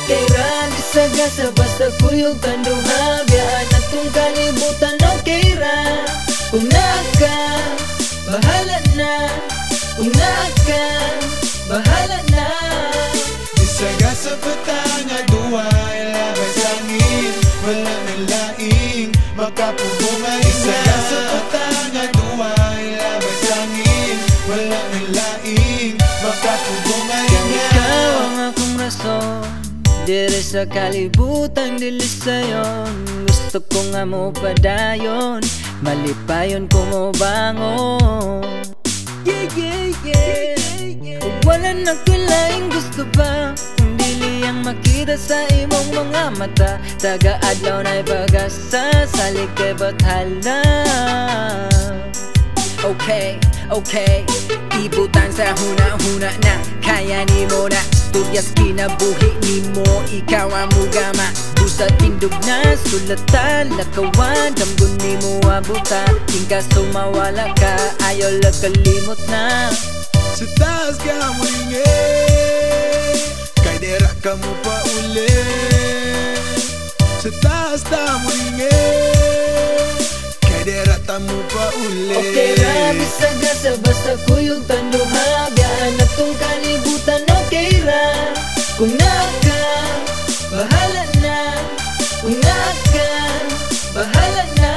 Okay ra gasa-gasa basta kuyog kanduha. Biyaan atong kalibutan okay ra. Kung naka, bahala na. Kung naka, bahala na. Gasa-gasa patanga duwa ilabay sangin. Wala nang laing makapubungay na. Gasa-gasa patanga duwa ilabay sangin. Wala nang laing makapubungay na. Ikaw ang akong rason dire sa kalibutan dili sayon. Gusto ko nga mo padayon, malipayon ko mo bangon. Yeah, yeah, yeah. Wala na kilaing gusto pa kung dili ang makita sa imong mga mata. Taga-adlaw na'y pag-asa sa likay bathala. Okay, okay, ibutan sa huna-huna na kaya ni mo na. Tudyas kinabuhi ni mo, ikaw ang mugama. Busa tindog na, sulatan, lakawan. Damgon ni mo abuta, tingka sumawala ka. Ayaw lakalimot na. Sa taas ka mo ringin, kay dera ka mo pa uli. Sa taas ta mo ringin, kay dera ta mo pa uli. Okay ra, bisa-gasa basta kuyog tanduha. Biyaan atong kalibutan okay ra. Kung naka, bahala na. Kung naka, bahala na.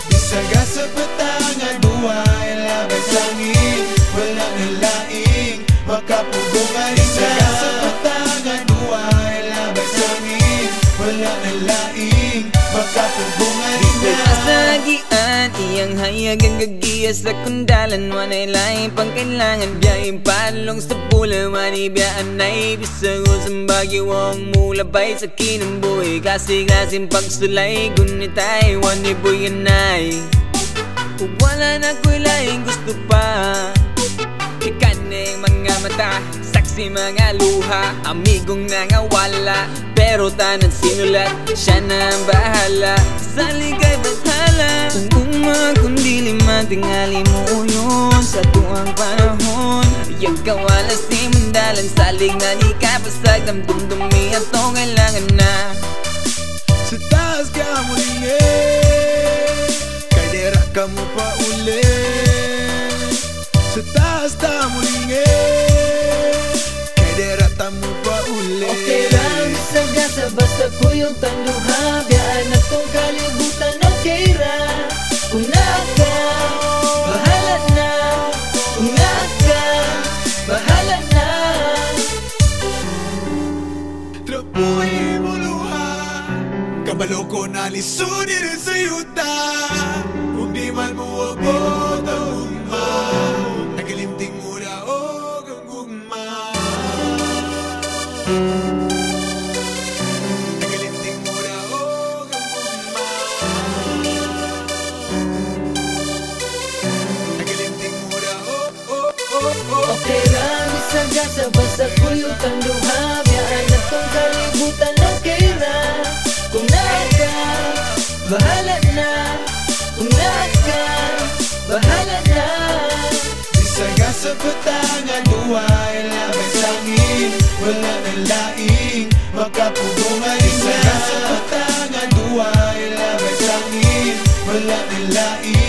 Bisa-gasa patanga duwa ilabay sangin. Wala nang laing makapugungay na. Bisa-gasa patanga duwa ilabay sangin. Wala nang laing makapugungay na. Kasagian, iyang hayag ang gagiya sa kundalan. Wanay laing pangkailangan, biyayang palong sa pula. Manibiyaan na ibisang usang bagiwang mulabay sa kinambuhay. Kasi-kasing pagsulay, gunitay, waniboy yanay. Wala na ko'y laing gusto pa. Ikaning mga mata, saksi mga luha. Amigong nangawala, pero tanang sinulat, siya na ang bahala. Sa ligay bathala, kung kundi lima tingali mo yun. Sa tuwang panahon, yung kawala si mandalan. Salig na di ka pasag, damdumdumi at to kailangan na. Sa taas ka mo ringin, kay dera ka mo pa uli. Sa taas ta mo ringin, kay dera ta mo pa uli. Okay lang, bisa-gasa basta kuyog tanduha. Biyaan atong kalibutan okay ra. Kung naka, bahala na. Kung naka, bahala na. Trapuhi mo luha, kabalo ko na lisuni rin sa yuta. Kung di man mo abot ang ugma, nagalimting mo na o ang ugma. Nagalimting mo na o ang ugma. Nagalimting mo na o. Okay lang, bisa-gasa basta kuyog tanduha. Biyaan atong kalibutan okay ra. Kung naka, bahala na. Kung naka, bahala na. Bisa-gasa patanga duwa ilabay sangin. Wala nang laing makapugungay na. Bisa-gasa patanga duwa ilabay sangin. Wala nang laing